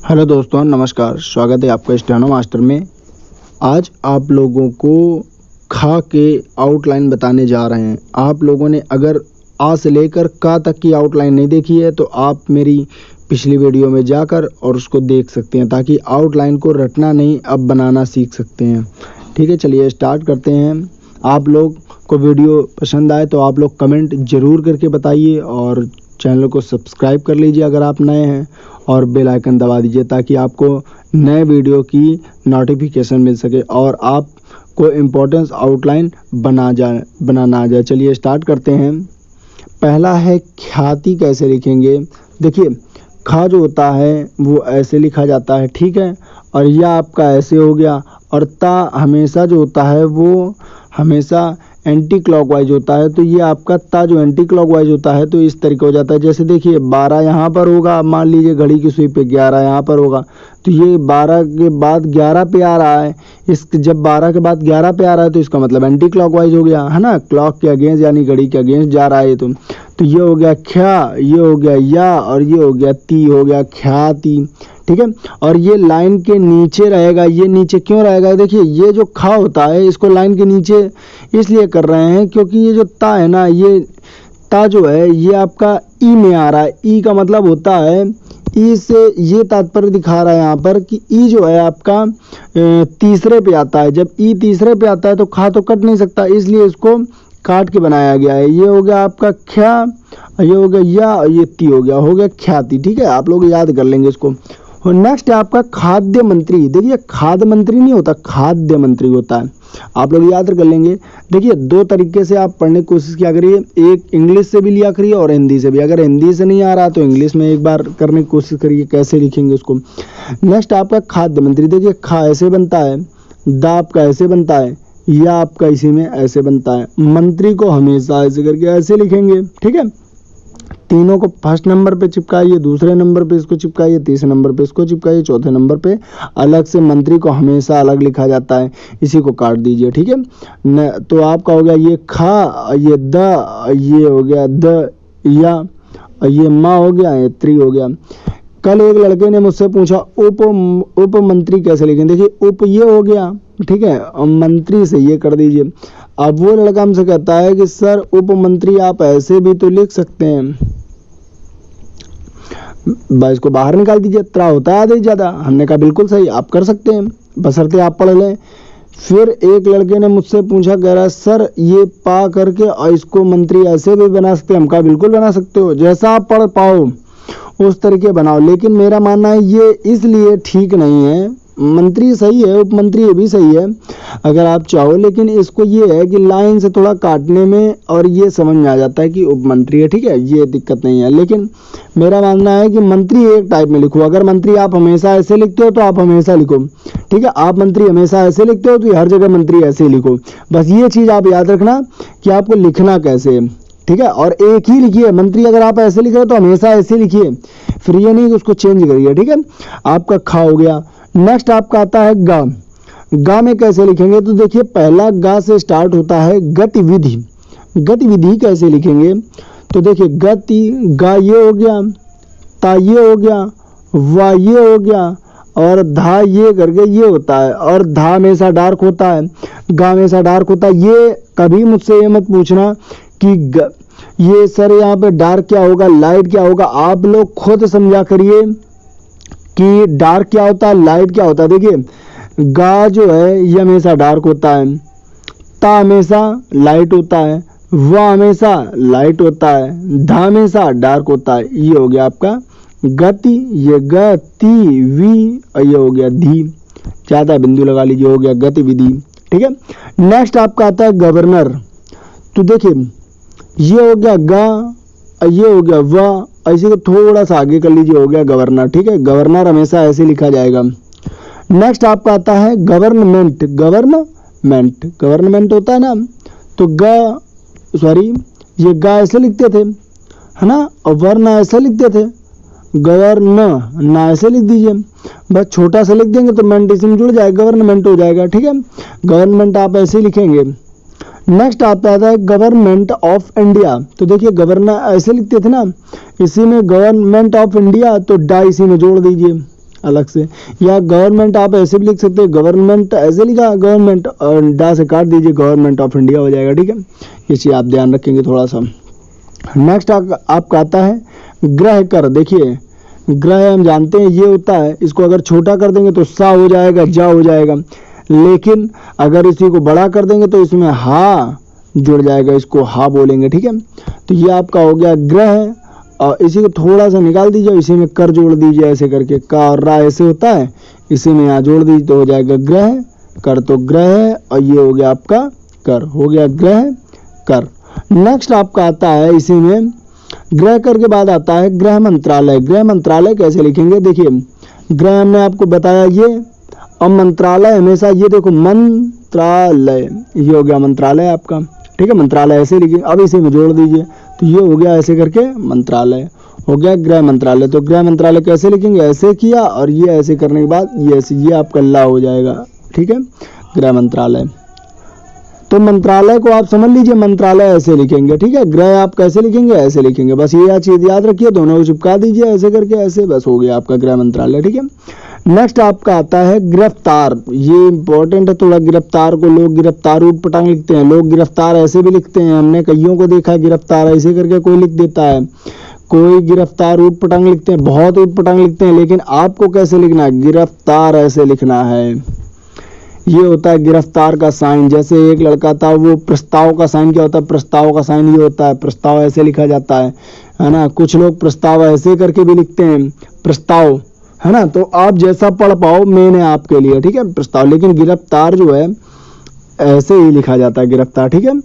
Hello दोस्तों, नमस्कार। स्वागत है आपका स्टेनो मास्टर में। आज आप लोगों को खा के आउटलाइन बताने जा रहे हैं। आप लोगों ने अगर आ से लेकर का तक की आउटलाइन नहीं देखी है तो आप मेरी पिछली वीडियो में जाकर और उसको देख सकते हैं, ताकि आउटलाइन को रटना नहीं अब बनाना सीख सकते हैं। ठीक है, चलिए स्टार्ट करते हैं। आप लोग को वीडियो पसंद आए तो आप लोग कमेंट ज़रूर करके बताइए और चैनल को सब्सक्राइब कर लीजिए अगर आप नए हैं, और बेल आइकन दबा दीजिए ताकि आपको नए वीडियो की नोटिफिकेशन मिल सके और आपको इम्पोर्टेंस आउटलाइन बनाना आ जाए। चलिए स्टार्ट करते हैं। पहला है ख्याति कैसे लिखेंगे। देखिए, खा जो होता है वो ऐसे लिखा जाता है, ठीक है, और यह आपका ऐसे हो गया, और ता हमेशा जो होता है वो हमेशा एंटी क्लॉकवाइज होता है। तो ये आपका ता जो एंटी क्लॉकवाइज होता है तो इस तरीके हो जाता है। जैसे देखिए 12 यहाँ पर होगा, मान लीजिए घड़ी की सुई पे 11 यहाँ पर होगा, तो ये 12 के बाद 11 पे आ रहा है। जब 12 के बाद 11 पे आ रहा है तो इसका मतलब एंटी क्लॉकवाइज हो गया, है ना, क्लॉक के अगेंस्ट यानी घड़ी के अगेंस्ट जा रहा है। तो ये हो गया ख्या, ये हो गया या, और ये हो गया ती, हो गया ख्याति। ठीक है, और ये लाइन के नीचे रहेगा। ये नीचे क्यों रहेगा? देखिए, ये जो खा होता है इसको लाइन के नीचे इसलिए कर रहे हैं क्योंकि ये जो ता है ना, ये ता जो है ये आपका ई में आ रहा है। ई का मतलब होता है, ई से ये तात्पर्य दिखा रहा है यहाँ पर कि ई जो है आपका तीसरे पे आता है। जब ई तीसरे पे आता है तो खा तो कट नहीं सकता, इसलिए इसको काट के बनाया गया है। ये हो गया आपका ख्या, ये हो गया या, ये ती हो गया ख्याति। ठीक है, आप लोग याद कर लेंगे इसको। और नेक्स्ट है आपका खाद्य मंत्री। देखिए, खाद्य मंत्री नहीं होता, खाद्य मंत्री होता है। आप लोग याद कर लेंगे। देखिए, दो तरीके से आप पढ़ने की कोशिश किया करिए, एक इंग्लिश से भी लिया करिए और हिंदी से भी। अगर हिंदी से नहीं आ रहा तो इंग्लिश में एक बार करने की कोशिश करिए कैसे लिखेंगे उसको। नेक्स्ट आपका खाद्य मंत्री। देखिए, खा ऐसे बनता है, दा आपका ऐसे बनता है, या आपका इसी में ऐसे बनता है। मंत्री को हमेशा ऐसे करके ऐसे लिखेंगे। ठीक है, तीनों को फर्स्ट नंबर पे चिपकाइए, दूसरे नंबर पे इसको चिपकाइए, तीसरे नंबर पे इसको चिपकाइए, चौथे नंबर पे अलग से मंत्री को हमेशा अलग लिखा जाता है, इसी को काट दीजिए। ठीक है, तो आपका हो गया ये खा, ये द, ये हो गया द, या, ये मा हो गया, ये त्री हो गया। कल एक लड़के ने मुझसे पूछा उप मंत्री कैसे लिखें। देखिए, उप ये हो गया, ठीक है, और मंत्री से ये कर दीजिए। अब वो लड़का हमसे कहता है कि सर उप मंत्री आप ऐसे भी तो लिख सकते हैं, बस इसको बाहर निकाल दीजिए, त्रा होता है आधे ज़्यादा। हमने कहा बिल्कुल सही, आप कर सकते हैं, बशर्ते आप पढ़ लें। फिर एक लड़के ने मुझसे पूछा, कह रहा सर ये पा करके और इसको मंत्री ऐसे भी बना सकते हैं। हम कहा बिल्कुल बना सकते हो, जैसा आप पढ़ पाओ उस तरीके बनाओ। लेकिन मेरा मानना है ये इसलिए ठीक नहीं है। मंत्री सही है, उप मंत्री ये भी सही है अगर आप चाहो, लेकिन इसको ये है कि लाइन से थोड़ा काटने में और ये समझ में आ जाता है कि उप मंत्री है। ठीक है, ये दिक्कत नहीं है। लेकिन मेरा मानना है कि मंत्री एक टाइप में लिखो। अगर मंत्री आप हमेशा ऐसे लिखते हो तो आप हमेशा लिखो। ठीक है, आप मंत्री हमेशा ऐसे लिखते हो तो हर जगह मंत्री ऐसे ही लिखो। बस ये चीज़ आप याद रखना कि आपको लिखना कैसे है। ठीक है, और एक ही लिखिए। मंत्री अगर आप ऐसे लिख रहे हो तो हमेशा ऐसे लिखिए, फिर ये नहीं कि उसको चेंज करिए। ठीक है, आपका खा हो गया। नेक्स्ट आपका आता है गा। गा में कैसे लिखेंगे? तो देखिए, पहला गा से स्टार्ट होता है गतिविधि। गतिविधि कैसे लिखेंगे? तो देखिए, गति, गा ये हो गया, ता ये हो गया, वा ये हो गया, और धा ये करके ये होता है, और धा हमेशा डार्क होता है, गा हमेशा डार्क होता है। ये कभी मुझसे ये मत पूछना कि ये सर यहाँ पे डार्क क्या होगा, लाइट क्या होगा। आप लोग खुद समझा करिए कि डार्क क्या होता है, लाइट क्या होता है। देखिए, गा जो है ये हमेशा डार्क होता है, ता हमेशा लाइट होता है, वा हमेशा लाइट होता है, धा हमेशा डार्क होता है। ये हो गया आपका गति, ये गति वी, और ये हो गया धी, ज़्यादा बिंदु लगा लीजिए, हो गया गतिविधि। ठीक है, नेक्स्ट आपका आता है गवर्नर। तो देखिए, ये हो गया गा, ये हो गया वा, ऐसे को थोड़ा सा आगे कर लीजिए, हो गया गवर्नर। ठीक है, गवर्नर हमेशा ऐसे लिखा जाएगा। नेक्स्ट आपका आता है गवर्नमेंट। गवर्नमेंट, गवर्नमेंट होता है ना, तो ये गा ऐसे लिखते थे, है ना, और वर्ण ऐसे लिखते थे, गवर्न ना ऐसे लिख दीजिए, बस छोटा सा लिख देंगे तो मेंट इसी में जुड़ जाएगा, गवर्नमेंट हो जाएगा। ठीक है, गवर्नमेंट आप ऐसे लिखेंगे। नेक्स्ट आता है गवर्नमेंट ऑफ इंडिया। तो देखिए, गवर्नर ऐसे लिखते थे ना, इसी में गवर्नमेंट ऑफ इंडिया, तो डा इसी में जोड़ दीजिए, अलग से, या गवर्नमेंट आप ऐसे भी लिख सकते हैं, गवर्नमेंट ऐसे लिखा, गवर्नमेंट और डा से काट दीजिए, गवर्नमेंट ऑफ इंडिया हो जाएगा। ठीक है, ये चीज़ आप ध्यान रखेंगे थोड़ा सा। नेक्स्ट आपका आता है ग्रह कर। देखिए ग्रह हम जानते हैं ये होता है, इसको अगर छोटा कर देंगे तो सा हो जाएगा, जा हो जाएगा, लेकिन अगर इसी को बड़ा कर देंगे तो इसमें हा जुड़ जाएगा, इसको हा बोलेंगे। ठीक है, तो ये आपका हो गया ग्रह, और इसी को थोड़ा सा निकाल दीजिए, इसी में कर जोड़ दीजिए ऐसे करके, का और रा ऐसे होता है, इसी में यहाँ जोड़ दीजिए तो हो जाएगा ग्रह कर। तो ग्रह और ये हो गया आपका कर, हो गया ग्रह कर। नेक्स्ट आपका आता है इसी में ग्रह कर के बाद आता है गृह मंत्रालय। गृह मंत्रालय कैसे लिखेंगे, देखिए गृह हमने आपको बताया ये, और मंत्रालय हमेशा ये देखो मंत्रालय, ये हो गया मंत्रालय आपका। ठीक है, मंत्रालय ऐसे लिखेंगे, अब इसी में जोड़ दीजिए तो ये हो गया ऐसे करके मंत्रालय, हो गया गृह मंत्रालय। तो गृह मंत्रालय कैसे लिखेंगे, ऐसे किया और ये ऐसे करने के बाद ये ऐसे, ये आपका ला हो जाएगा। ठीक है, गृह मंत्रालय। तो मंत्रालय को आप समझ लीजिए, मंत्रालय ऐसे लिखेंगे। ठीक है, गृह आप कैसे लिखेंगे, ऐसे लिखेंगे, बस ये चीज याद रखिए, दोनों को चिपका दीजिए ऐसे करके, ऐसे बस हो गया आपका गृह मंत्रालय। ठीक है, नेक्स्ट आपका आता है गिरफ्तार। ये इंपॉर्टेंट है थोड़ा, गिरफ्तार को लोग गिरफ्तार ऊट पटांग लिखते हैं, लोग गिरफ्तार ऐसे भी लिखते हैं, हमने कईयों को देखा है गिरफ्तार ऐसे करके कोई लिख देता है, कोई गिरफ्तार ऊट पटांग लिखते हैं, बहुत ऊट पटांग लिखते हैं, लेकिन आपको कैसे लिखना है, गिरफ्तार ऐसे लिखना है। ये होता है गिरफ्तार का साइन, जैसे एक लड़का था वो प्रस्ताव का साइन क्या होता है, प्रस्ताव का साइन ये होता है, प्रस्ताव ऐसे लिखा जाता है ना। कुछ लोग प्रस्ताव ऐसे करके भी लिखते हैं, प्रस्ताव, है ना। तो आप जैसा पढ़ पाओ मैंने आपके लिए, ठीक है, प्रस्ताव, लेकिन गिरफ्तार जो है ऐसे ही लिखा जाता है, गिरफ्तार। ठीक है,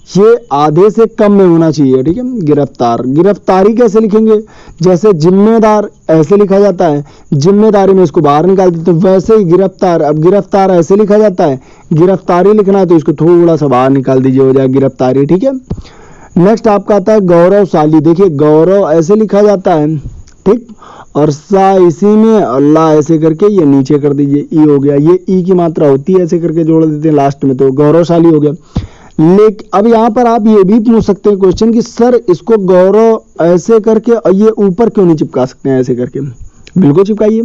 ये आधे से कम में होना चाहिए। ठीक है, गिरफ्तार। गिरफ्तारी कैसे लिखेंगे, जैसे जिम्मेदार ऐसे लिखा जाता है, जिम्मेदारी में इसको बाहर निकाल देते हैं, वैसे ही गिरफ्तार, अब गिरफ्तार ऐसे लिखा जाता है, गिरफ्तारी लिखना है तो इसको थोड़ा सा बाहर निकाल दीजिए, हो जाए गिरफ्तारी। ठीक है, नेक्स्ट आपका आता है गौरवशाली। देखिए गौरव ऐसे लिखा जाता है, ठीक, और सा इसी में, अल्लाह ऐसे करके ये नीचे कर दीजिए, ई हो गया, ये ई की मात्रा होती है ऐसे करके जोड़ देते हैं लास्ट में, तो गौरवशाली हो गया। लेकिन अब यहाँ पर आप ये भी पूछ सकते हैं क्वेश्चन कि सर इसको गौरव ऐसे करके और ये ऊपर क्यों नहीं चिपका सकते हैं ऐसे करके, बिल्कुल चिपकाइए,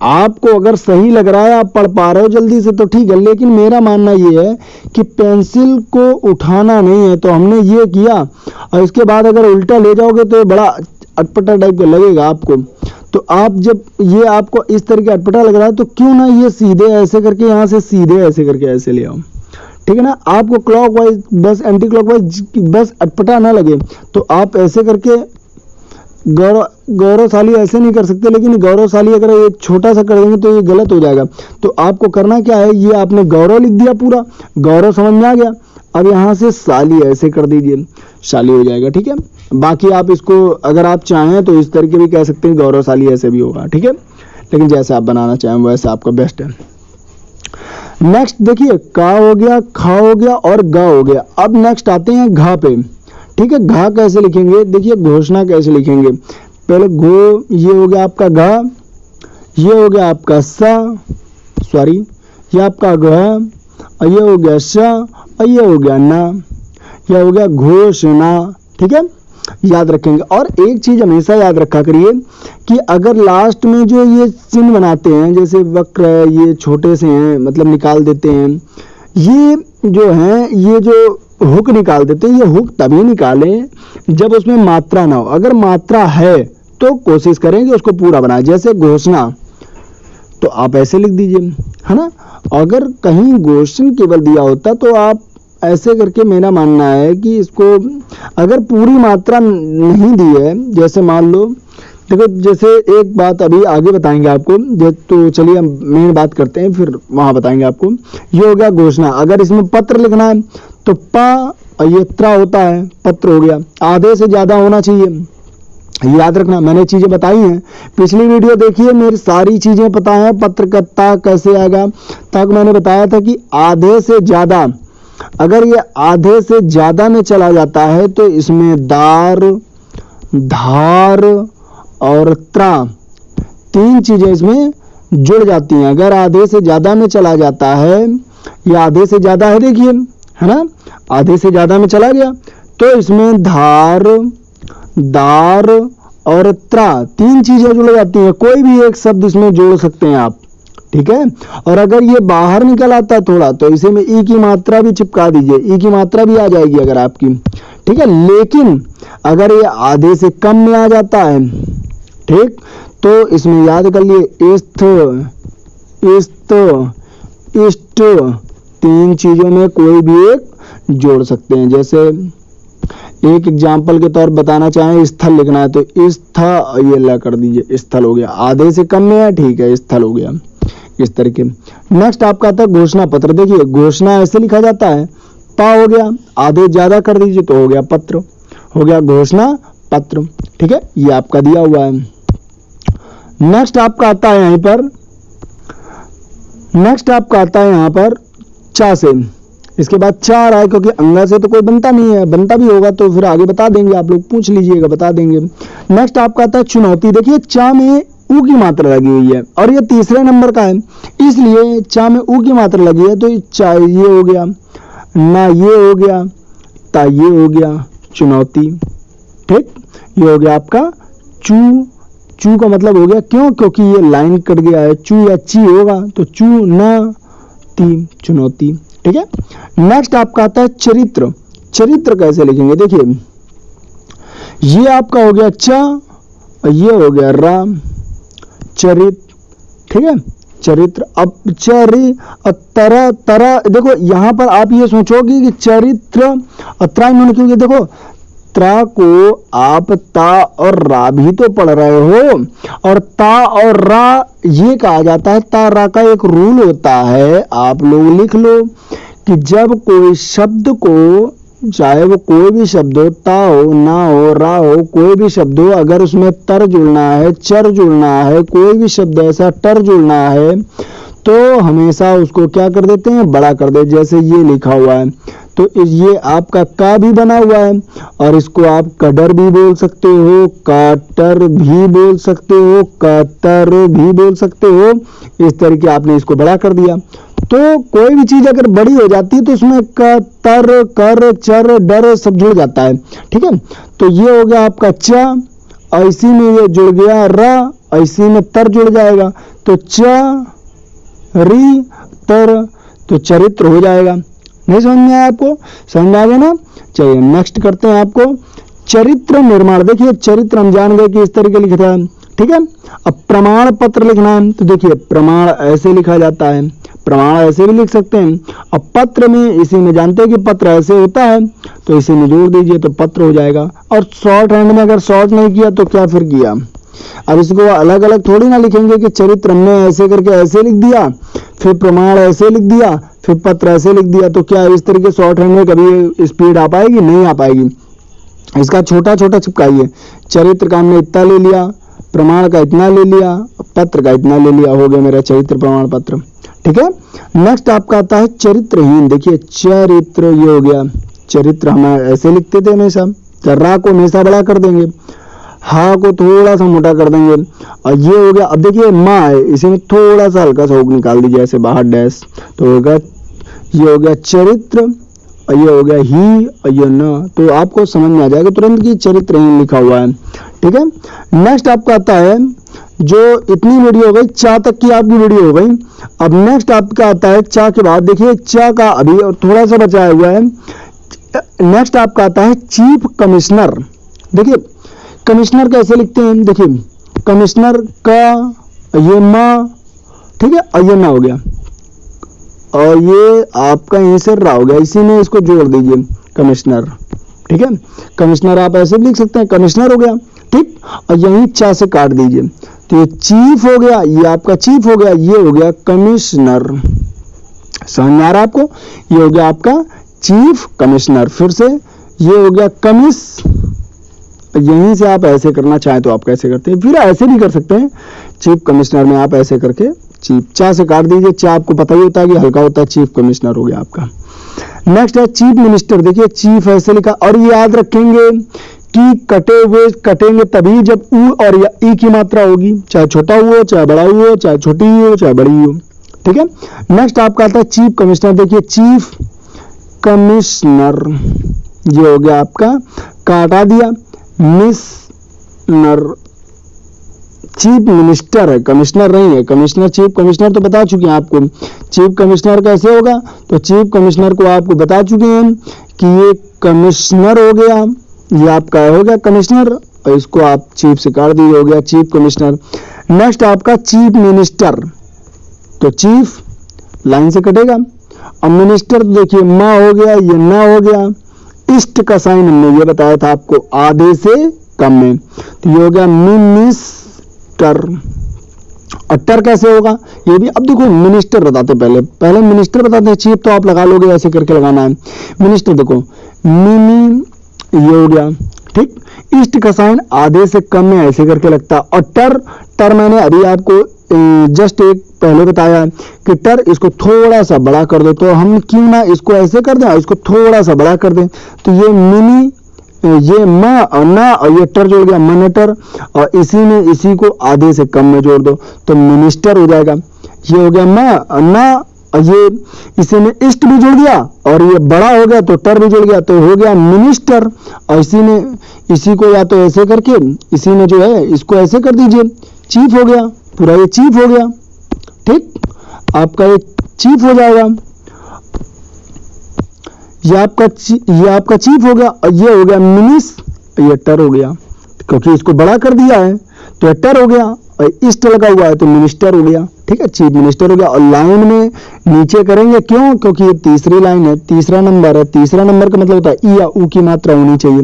आपको अगर सही लग रहा है, आप पढ़ पा रहे हो जल्दी से तो ठीक है, लेकिन मेरा मानना ये है कि पेंसिल को उठाना नहीं है, तो हमने ये किया और इसके बाद अगर उल्टा ले जाओगे तो बड़ा अटपटा टाइप का लगेगा आपको। तो आप जब ये आपको इस तरीके अटपटा लग रहा है तो क्यों ना ये सीधे ऐसे करके, यहाँ से सीधे ऐसे करके ऐसे ले आओ, ठीक है ना। आपको क्लॉकवाइज बस, एंटी क्लॉकवाइज बस अटपटा ना लगे तो आप ऐसे करके गौरवशाली ऐसे नहीं कर सकते, लेकिन गौरवशाली अगर ये छोटा सा कर देंगे तो ये गलत हो जाएगा। तो आपको करना क्या है, ये आपने गौरव लिख दिया, पूरा गौरव समझ में आ गया, अब यहाँ से शाली ऐसे कर दीजिए, शाली हो जाएगा। ठीक है, बाकी आप इसको अगर आप चाहें तो इस तरीके भी कह सकते हैं, गौरवशाली ऐसे भी होगा। ठीक है, लेकिन जैसे आप बनाना चाहें वैसे आपका बेस्ट है। नेक्स्ट देखिए का हो गया, खा हो गया और गा हो गया। अब नेक्स्ट आते हैं घा पे। ठीक है, घा कैसे लिखेंगे, देखिए घोषणा कैसे लिखेंगे, पहले घो, ये हो गया आपका घा, ये हो गया आपका सा, सॉरी ये आपका घ, और ये हो गया सा, और ये हो गया ना, ये हो गया घोषणा। ठीक है, याद रखेंगे। और एक चीज हमेशा याद रखा करिए कि अगर लास्ट में जो ये चिन्ह बनाते हैं, जैसे वक्र है, ये छोटे से हैं मतलब निकाल देते हैं, ये जो हैं, ये जो हुक निकाल देते हैं, ये हुक तभी निकालें जब उसमें मात्रा ना हो। अगर मात्रा है तो कोशिश करेंगे उसको पूरा बनाए, जैसे घोषणा तो आप ऐसे लिख दीजिए, है ना। अगर कहीं घोषण केवल दिया होता तो आप ऐसे करके, मेरा मानना है कि इसको अगर पूरी मात्रा नहीं दी है, जैसे मान लो, देखो जैसे एक बात अभी आगे बताएंगे आपको, तो चलिए हम मेन बात करते हैं फिर वहां बताएंगे आपको। ये हो गया घोषणा। अगर इसमें पत्र लिखना है तो प और ये त्र होता है, पत्र हो गया, आधे से ज्यादा होना चाहिए, याद रखना। मैंने चीजें बताई हैं, पिछली वीडियो देखिए, मेरी सारी चीजें पता है, पत्रकर्ता कैसे आएगा तक मैंने बताया था कि आधे से ज्यादा, अगर ये आधे से ज्यादा में चला जाता है तो इसमें दार, धार और त्रा, तीन चीजें इसमें जुड़ जाती हैं। अगर आधे से ज्यादा में चला जाता है, ये आधे से ज्यादा है, देखिए, है ना, आधे से ज्यादा में चला गया तो इसमें धार, दार और त्रा, 3 चीजें जुड़ जाती हैं, कोई भी एक शब्द इसमें जोड़ सकते हैं आप, ठीक है। और अगर ये बाहर निकल आता है थोड़ा तो इसे में ई की मात्रा भी चिपका दीजिए, ई की मात्रा भी आ जाएगी अगर आपकी, ठीक है। लेकिन अगर ये आधे से कम में आ जाता है, ठीक, तो इसमें याद कर लिए इस्त, इस्त, इष्ट, 3 चीजों में कोई भी एक जोड़ सकते हैं। जैसे एक एग्जाम्पल के तौर बताना चाहें, स्थल लिखना है तो स्था, ये ला कर दीजिए, स्थल हो गया, आधे से कम में है, ठीक है, स्थल हो गया, इस तरीके। नेक्स्ट आपका आता है घोषणा पत्र। देखिए घोषणा ऐसे लिखा जाता है, ता हो गया, आधे ज्यादा कर दीजिए तो हो गया पत्र, हो गया घोषणा पत्र, ठीक है, ये आपका दिया हुआ है। नेक्स्ट आपका आता है यहीं पर, नेक्स्ट आपका आता है यहां पर चा से, इसके बाद चा आ रहा है क्योंकि अंगा से तो कोई बनता नहीं है, बनता भी होगा तो फिर आगे बता देंगे, आप लोग पूछ लीजिएगा, बता देंगे। नेक्स्ट आपका आता है चुनौती। देखिए चा में ऊ की मात्रा लगी हुई है और ये तीसरे नंबर का है, इसलिए चा में ऊ की मात्रा लगी है तो चा ये हो गया, ना ये हो गया, ता ये हो गया, चुनौती, ठीक। ये हो गया आपका चू, चू का मतलब हो गया क्यों, क्योंकि ये लाइन कट गया है, चू या ची होगा तो चू ना ती, चुनौती, ठीक है। नेक्स्ट आपका आता है चरित्र। चरित्र कैसे लिखेंगे, देखिए ये आपका हो गया चा और ये हो गया रा, चरित्र, ठीक है, चरित्र। अब चरि तरह तरह, देखो यहां पर आप ये सोचोगे कि चरित्र और त्रा इन्होंने क्यों, देखो त्रा को आप ता और रा भी तो पढ़ रहे हो, और ता और रा ये कहा जाता है, ता रा का एक रूल होता है, आप लोग लिख लो कि जब कोई शब्द को, चाहे वो कोई भी शब्द हो, ता हो, ना हो, रा हो, कोई भी शब्द हो, अगर उसमें तर जुड़ना है, चर जुड़ना है, कोई भी शब्द ऐसा टर जुड़ना है तो हमेशा उसको क्या कर देते हैं, बड़ा कर दे। जैसे ये लिखा हुआ है तो ये आपका का भी बना हुआ है और इसको आप कडर भी बोल सकते हो, काटर भी बोल सकते हो, कातर भी बोल सकते हो, इस तरीके आपने इसको बड़ा कर दिया। तो कोई भी चीज अगर बड़ी हो जाती है तो उसमें क, तर, कर, चर, डर सब जुड़ जाता है, ठीक है। तो ये हो गया आपका चा और इसी में ये जुड़ गया रा और इसी में तर जुड़ जाएगा तो चा री तर, तो चरित्र हो जाएगा। नहीं समझ में आया आपको, समझ में आ गया ना। चलिए नेक्स्ट करते हैं आपको चरित्र निर्माण। देखिए चरित्र हम जान गए कि इस तरीके लिखता है, ठीक है। अब प्रमाण पत्र लिखना है तो देखिए प्रमाण ऐसे लिखा जाता है, प्रमाण ऐसे भी लिख सकते हैं। अब पत्र में, इसी में जानते हैं कि पत्र ऐसे होता है तो इसी में जोड़ दीजिए तो पत्र हो जाएगा। और शॉर्ट हैंड में अगर शॉर्ट नहीं किया तो क्या फिर किया, अब इसको अलग अलग थोड़ी ना लिखेंगे कि चरित्र हमने ऐसे करके ऐसे लिख दिया, फिर प्रमाण ऐसे लिख दिया, फिर पत्र ऐसे लिख दिया, तो क्या इस तरीके शॉर्ट हैंड में कभी स्पीड आ पाएगी, नहीं आ पाएगी। इसका छोटा छोटा चिपकाइए, चरित्र का हमने इतना ले लिया, प्रमाण का इतना ले लिया, पत्र का इतना ले लिया, हो गया मेरा चरित्र प्रमाण पत्र, ठीक है। नेक्स्ट आपका आता है चरित्रहीन। देखिए चरित्र ये हो गया, चरित्र हम ऐसे लिखते थे हमेशा, रा को हमेशा बड़ा कर देंगे, हा को थोड़ा सा मोटा कर देंगे और ये हो गया। अब देखिए माँ है, इसी में थोड़ा सा हल्का सा हुक निकाल दीजिए ऐसे बाहर डैश, तो होगा ये हो गया चरित्र और ये हो गया ही और ये न, तो आपको समझ में आ जाएगा तुरंत कि चरित्रहीन लिखा हुआ है, ठीक है। नेक्स्ट आपका आता है, जो इतनी वीडियो हो गई, चा तक की आपकी वीडियो हो गई। अब नेक्स्ट आपका आता है चा के बाद, देखिए चा का अभी और थोड़ा सा बचाया हुआ है। नेक्स्ट आपका आता है चीफ कमिश्नर। देखिए कमिश्नर कैसे लिखते हैं, देखिए कमिश्नर का ये माँ, ठीक है, और ये ना हो गया और ये आपका यहीं से रा हो गया, इसी में इसको जोड़ दीजिए कमिश्नर, ठीक है। कमिश्नर आप ऐसे भी लिख सकते हैं, कमिश्नर हो गया, ठीक, और यहीं चा से काट दीजिए तो ये चीफ हो गया, ये आपका चीफ हो गया, ये हो गया कमिश्नर। समझ में आ रहा है आपको, ये हो गया आपका चीफ कमिश्नर। फिर से ये हो गया कमिश, यहीं से आप ऐसे करना चाहें तो आप कैसे करते हैं, फिर ऐसे भी कर सकते हैं, चीफ कमिश्नर में आप ऐसे करके चीफ, चा से काट दीजिए, चा आपको पता ही होता है कि हल्का होता है, चीफ कमिश्नर हो गया आपका। नेक्स्ट है चीफ मिनिस्टर। देखिए चीफ ऐसे लिखा, और ये याद रखेंगे कि कटे हुए कटेंगे तभी जब ऊ और या ई की मात्रा होगी, चाहे छोटा हुआ हो, चाहे बड़ा हुआ हो, चाहे छोटी हो, चाहे बड़ी हो, ठीक है। नेक्स्ट आपका आता है चीफ कमिश्नर। देखिए चीफ कमिश्नर, ये हो गया आपका, काटा दिया, मिस कमिश्नर, चीफ मिनिस्टर है, कमिश्नर नहीं है। कमिश्नर, चीफ कमिश्नर तो बता चुके हैं आपको। चीफ कमिश्नर कैसे होगा, तो चीफ कमिश्नर को आपको बता चुके हैं कि ये कमिश्नर हो गया, ये आपका हो गया कमिश्नर, और इसको आप चीफ से काट दीजिए, हो गया चीफ कमिश्नर। नेक्स्ट आपका चीफ मिनिस्टर, तो चीफ लाइन से कटेगा, और मिनिस्टर देखिए माँ हो गया, ये ना हो गया। इस्ट का साइन हमने ये बताया था आपको आधे से कम में, तो ये हो गया मिनिस्टर। और टर कैसे होगा ये भी, अब देखो मिनिस्टर बताते, पहले मिनिस्टर बताते हैं, चीफ तो आप लगा लोगे, ऐसे करके लगाना है। मिनिस्टर देखो मिनी, ये हो गया ठीक। ईस्ट का साइन आधे से कम में ऐसे करके लगता है। और टर मैंने अभी आपको जस्ट एक पहले बताया कि टर, इसको थोड़ा सा बड़ा कर दो, तो हम क्यों ना इसको ऐसे कर दें, इसको थोड़ा सा बड़ा कर दें, तो ये मिनी, ये माँ और ना, और ये टर जोड़ गया मॉनिटर, और इसी में इसी को आधे से कम में जोड़ दो तो मिनिस्टर हो जाएगा। ये हो गया माँ और ना, और ये इसी में ईस्ट भी जुड़ गया, और ये बड़ा हो गया तो टर भी जुड़ गया, तो हो गया मिनिस्टर। और इसी में इसी को या तो ऐसे करके, इसी में जो है इसको ऐसे कर दीजिए, चीफ हो गया, पूरा ये चीफ हो गया ठीक, आपका ये चीफ हो जाएगा। ये आपका चीफ हो गया, और ये हो गया मिनिस, ये टर हो गया, क्योंकि इसको बड़ा कर दिया है तो ये टर हो गया, और ईस्ट लगा हुआ है तो मिनिस्टर हो गया ठीक है, चीफ मिनिस्टर हो गया। और लाइन में नीचे करेंगे क्यों, क्योंकि ये तीसरी लाइन है, तीसरा नंबर है, तीसरा नंबर का मतलब होता है ई या ऊ की मात्रा होनी चाहिए।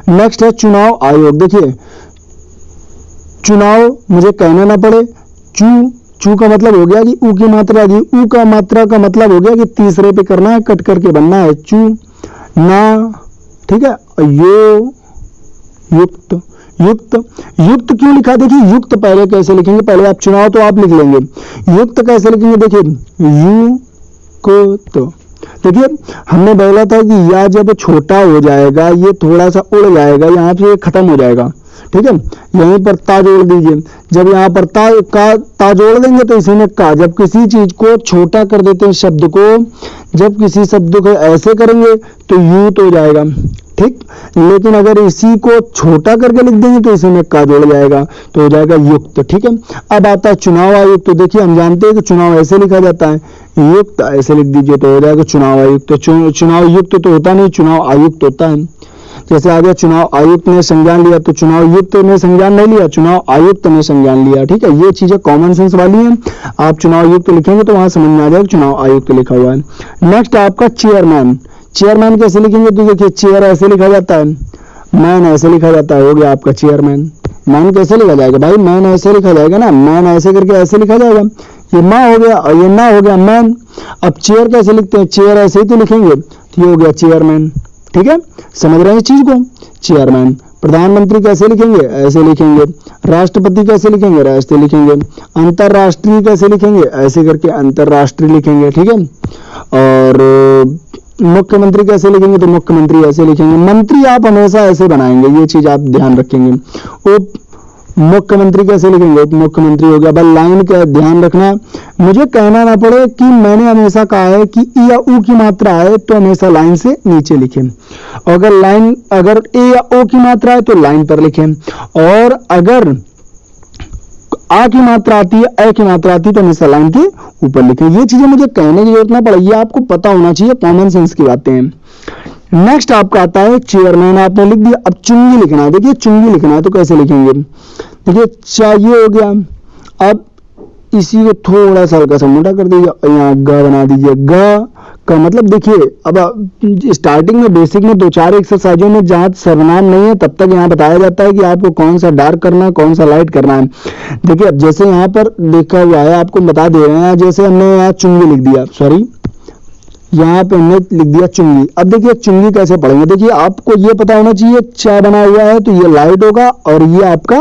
नेक्स्ट है चुनाव आयोग। देखिए चुनाव मुझे कहना ना पड़े, चू का मतलब हो गया कि ऊ की मात्रा दी, ऊ का मात्रा का मतलब हो गया कि तीसरे पे करना है, कट करके बनना है, चू ना ठीक है। यो युक्त, युक्त क्यों लिखा, देखिए युक्त पहले कैसे लिखेंगे, पहले आप चुनाव तो आप लिख लेंगे, युक्त कैसे लिखेंगे, देखिए यू को, तो देखिए हमने बोला था कि या जब छोटा हो जाएगा ये थोड़ा सा उड़ जाएगा, यहाँ से खत्म हो जाएगा ठीक है, यहीं पर ता जोड़ दीजिए। जब यहाँ पर ता जोड़ देंगे तो इसी में का, जब किसी चीज को छोटा कर देते हैं शब्द को, जब किसी शब्द को ऐसे करेंगे तो यूत हो जाएगा ठीक, लेकिन अगर इसी को छोटा करके लिख देंगे तो इसी में का जोड़ जाएगा, तो हो जाएगा युक्त ठीक है। अब आता है चुनाव आयुक्त, तो देखिए हम जानते हैं कि चुनाव ऐसे लिखा जाता है, युक्त ऐसे लिख दीजिए तो हो जाएगा चुनाव आयुक्त। तो चुनाव युक्त तो होता नहीं, चुनाव आयुक्त होता है। जैसे आ गया चुनाव आयुक्त ने संज्ञान लिया, तो चुनाव युक्त ने संज्ञान नहीं लिया, चुनाव आयुक्त ने संज्ञान लिया ठीक है। ये चीजें कॉमन सेंस वाली हैं, आप चुनाव युक्त लिखेंगे तो वहां समझ में आ जाएगा चुनाव आयुक्त लिखा हुआ है। नेक्स्ट आपका चेयरमैन, चेयरमैन कैसे लिखेंगे, तो देखिए चेयर ऐसे लिखा जाता है, मैन ऐसे लिखा जाता है, हो गया आपका चेयरमैन। मैन कैसे लिखा जाएगा भाई, मैन ऐसे लिखा जाएगा ना, मैन ऐसे करके ऐसे लिखा जाएगा, ये माँ हो गया और ये ना हो गया मैन। अब चेयर कैसे लिखते हैं, चेयर ऐसे ही तो लिखेंगे, तो ये हो गया चेयरमैन ठीक है, समझ रहे हैं इस चीज को, चेयरमैन। प्रधानमंत्री कैसे लिखेंगे, ऐसे लिखेंगे। राष्ट्रपति कैसे लिखेंगे, ऐसे लिखेंगे। अंतरराष्ट्रीय कैसे लिखेंगे, ऐसे करके अंतरराष्ट्रीय लिखेंगे ठीक है। और मुख्यमंत्री कैसे लिखेंगे, तो मुख्यमंत्री ऐसे लिखेंगे। मंत्री आप हमेशा ऐसे बनाएंगे, ये चीज आप ध्यान रखेंगे। उप मुख्यमंत्री कैसे लिखेंगे, उप मुख्यमंत्री हो गया। बस लाइन का ध्यान रखना, मुझे कहना ना पड़े कि मैंने हमेशा कहा है कि ई या ऊ की मात्रा है तो हमेशा लाइन से नीचे लिखें, अगर ए या ओ की मात्रा है तो लाइन पर लिखें, और अगर आ की मात्रा आती है, ए की मात्रा आती है तो हमेशा लाइन के ऊपर लिखें। ये चीजें मुझे कहने की जरूरत ना पड़े, ये आपको पता होना चाहिए, कॉमन सेंस की बातें हैं। नेक्स्ट आपका आता है चेयरमैन, आपने लिख दिया। अब चुंगी लिखना है, देखिए चुंगी लिखना है तो कैसे लिखेंगे, देखिए चाहिए हो गया। अब इसी को थोड़ा सा हल्का सा मोटा कर दीजिए और यहाँ ग बना दीजिए। ग का मतलब देखिए, अब स्टार्टिंग में बेसिक में 2-4 एक्सरसाइजों में जहाँ सर्वनाम नहीं है तब तक यहाँ बताया जाता है कि आपको कौन सा डार्क करना है, कौन सा लाइट करना है। देखिए अब जैसे यहाँ पर देखा हुआ है, आपको बता दे रहे हैं, जैसे हमने यहाँ चुंगी लिख दिया, सॉरी यहाँ पे हमने लिख दिया चुंगी। अब देखिए चुंगी कैसे पढ़ेंगे, देखिए आपको ये पता होना चाहिए, चा बना हुआ है तो ये लाइट होगा और ये आपका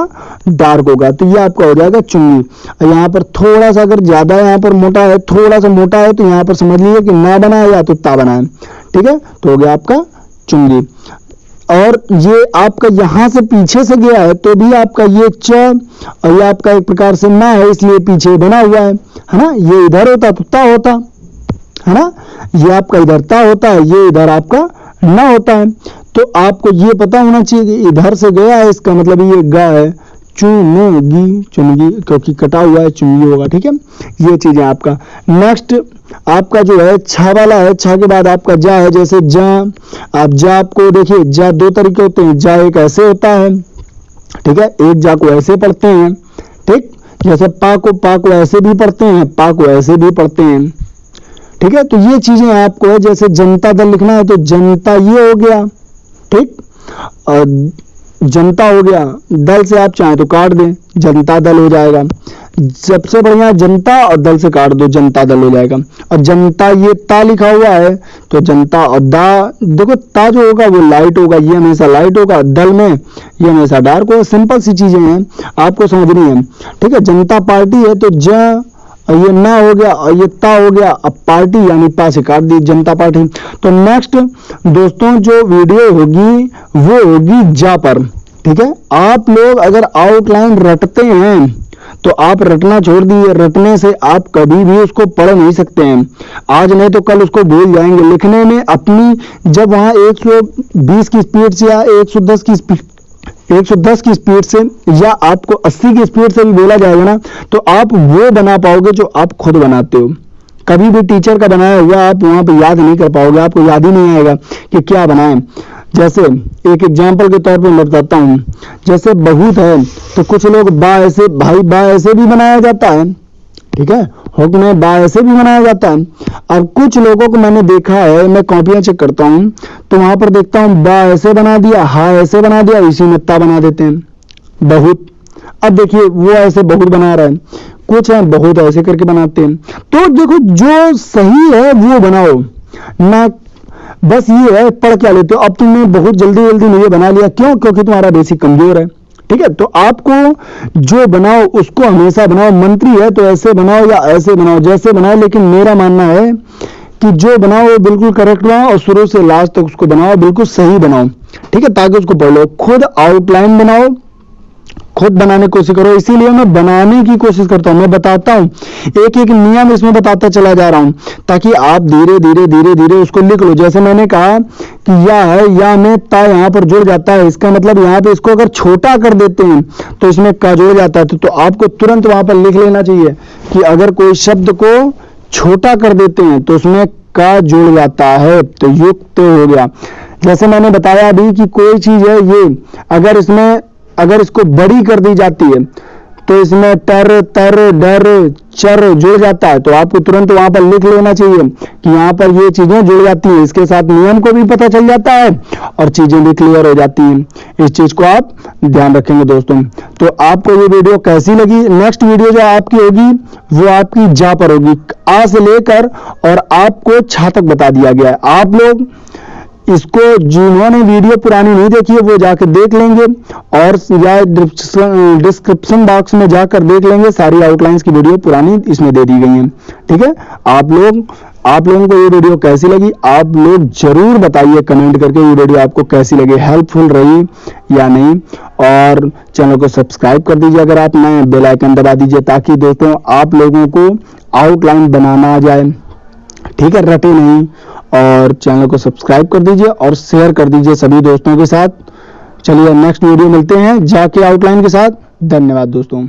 डार्क होगा, तो ये आपका हो जाएगा चुंगी। यहाँ पर थोड़ा सा अगर ज्यादा यहाँ पर मोटा है, थोड़ा सा मोटा है, तो यहाँ पर समझ लीजिए कि ना बना है या तो ता बना है ठीक है, तो हो गया आपका चुंगी। और ये आपका यहाँ से पीछे से गया है तो भी आपका ये च और ये आपका एक प्रकार से ना है, इसलिए पीछे बना हुआ है ना। ये इधर होता तो ता होता है ना, ये आपका इधर ता होता है, ये इधर आपका ना होता है। तो आपको ये पता होना चाहिए कि इधर से गया है, इसका मतलब ये गा है, चुनेगी, चुनगी, क्योंकि कटा हुआ है चुनगी होगा। ठीक है, ये चीज है आपका। नेक्स्ट आपका जो है छा वाला है, छा के बाद आपका जा है, जैसे जा, आप जा आपको देखिए जा दो तरीके होते हैं, जा एक ऐसे होता है, ठीक है, एक जा को ऐसे पढ़ते हैं, ठीक, जैसे पा को ऐसे भी पढ़ते हैं, पा को ऐसे भी पढ़ते हैं। ठीक है, तो ये चीजें आपको है, जैसे जनता दल लिखना है तो जनता ये हो गया, ठीक, जनता हो गया, दल से आप चाहें तो काट दें, जनता दल हो जाएगा। सबसे बढ़िया जनता और दल से काट दो, जनता दल हो जाएगा। और जनता ये ता लिखा हुआ है तो जनता, और दा देखो ता जो होगा वो लाइट होगा, ये हमेशा लाइट होगा, दल में ये हमेशा डार्क होगा। सिंपल सी चीजें हैं, आपको समझनी है। ठीक है, जनता पार्टी है तो ज, और ये ना हो गया और ये ता हो गया, अब पार्टी यानी पा से काट दी, जनता पार्टी। तो नेक्स्ट दोस्तों जो वीडियो होगी वो होगी जा पर। ठीक है, आप लोग अगर आउटलाइन रटते हैं तो आप रटना छोड़ दीजिए, रटने से आप कभी भी उसको पढ़ नहीं सकते हैं, आज नहीं तो कल उसको भूल जाएंगे। लिखने में अपनी जब वहां 120 की स्पीड से या 110 की स्पीड से या आपको 80 की स्पीड से भी बोला जाएगा ना, तो आप वो बना पाओगे जो आप खुद बनाते हो। कभी भी टीचर का बनाया हुआ आप वहां पे याद नहीं कर पाओगे, आपको याद ही नहीं आएगा कि क्या बनाएं। जैसे एक एग्जाम्पल के तौर पे मैं बताता हूँ, जैसे बहुत है तो कुछ लोग बा ऐसे, भाई बा ऐसे भी बनाया जाता है, ठीक है, हुक में बा ऐसे भी बनाया जाता है। अब कुछ लोगों को मैंने देखा है, मैं कॉपियां चेक करता हूँ तो वहां पर देखता हूँ बा ऐसे बना दिया, हा ऐसे बना दिया, इसी में ता बना देते हैं, बहुत। अब देखिए वो ऐसे बहुत बना रहा है, कुछ है बहुत ऐसे करके बनाते हैं। तो देखो जो सही है वो बनाओ ना, बस ये है पढ़ क्या लेते हो। अब तुमने बहुत जल्दी में ये बना लिया, क्यों? क्योंकि तुम्हारा बेसिक कमजोर है। ठीक है, तो आपको जो बनाओ उसको हमेशा बनाओ, मंत्री है तो ऐसे बनाओ या ऐसे बनाओ, जैसे बनाओ, लेकिन मेरा मानना है कि जो बनाओ वो बिल्कुल करेक्ट बनाओ और शुरू से लास्ट तक उसको बनाओ, बिल्कुल सही बनाओ। ठीक है, ताकि उसको पढ़ लो। खुद आउटलाइन बनाओ, खुद बनाने की कोशिश करो, इसीलिए मैं बनाने की कोशिश करता हूं, मैं बताता हूं, एक एक नियम इसमें बताता चला जा रहा हूं, ताकि आप धीरे धीरे उसको लिख लो। जैसे मैंने कहा कि या है, या में ता यहां पर जुड़ जाता है, इसका मतलब यहां पे इसको अगर छोटा कर देते हैं तो इसमें का जुड़ जाता है। तो आपको तुरंत वहां पर लिख लेना चाहिए कि अगर कोई शब्द को छोटा कर देते हैं तो उसमें का जुड़ जाता है, तो युक्त हो गया। जैसे मैंने बताया अभी कि कोई चीज है ये, अगर इसको बड़ी कर दी जाती है तो इसमें टर, तर, डर, चर जुड़ जाता है, तो आपको तुरंत वहां पर लिख लेना चाहिए कि यहाँ पर ये चीजें जुड़ जाती हैं। इसके साथ नियम को भी पता चल जाता है और चीजें भी क्लियर हो जाती हैं। इस चीज को आप ध्यान रखेंगे दोस्तों। तो आपको ये वीडियो कैसी लगी? नेक्स्ट वीडियो जो आपकी होगी वो आपकी जा पर होगी, आ से लेकर और आपको छा तक बता दिया गया है। आप लोग इसको जिन्होंने वीडियो पुरानी नहीं देखी है वो जाकर देख लेंगे, और या डिस्क्रिप्शन बॉक्स में जाकर देख लेंगे, सारी आउटलाइंस की वीडियो पुरानी इसमें दे दी गई है। ठीक है, आप लोगों को ये वीडियो कैसी लगी आप लोग जरूर बताइए कमेंट करके, ये वीडियो आपको कैसी लगी, हेल्पफुल रही या नहीं। और चैनल को सब्सक्राइब कर दीजिए अगर आप नए, बेल आइकन दबा दीजिए ताकि दोस्तों आप लोगों को आउटलाइन बनाना आ जाए। ठीक है, रटे नहीं। और चैनल को सब्सक्राइब कर दीजिए और शेयर कर दीजिए सभी दोस्तों के साथ। चलिए नेक्स्ट वीडियो मिलते हैं जाके आउटलाइन के साथ। धन्यवाद दोस्तों।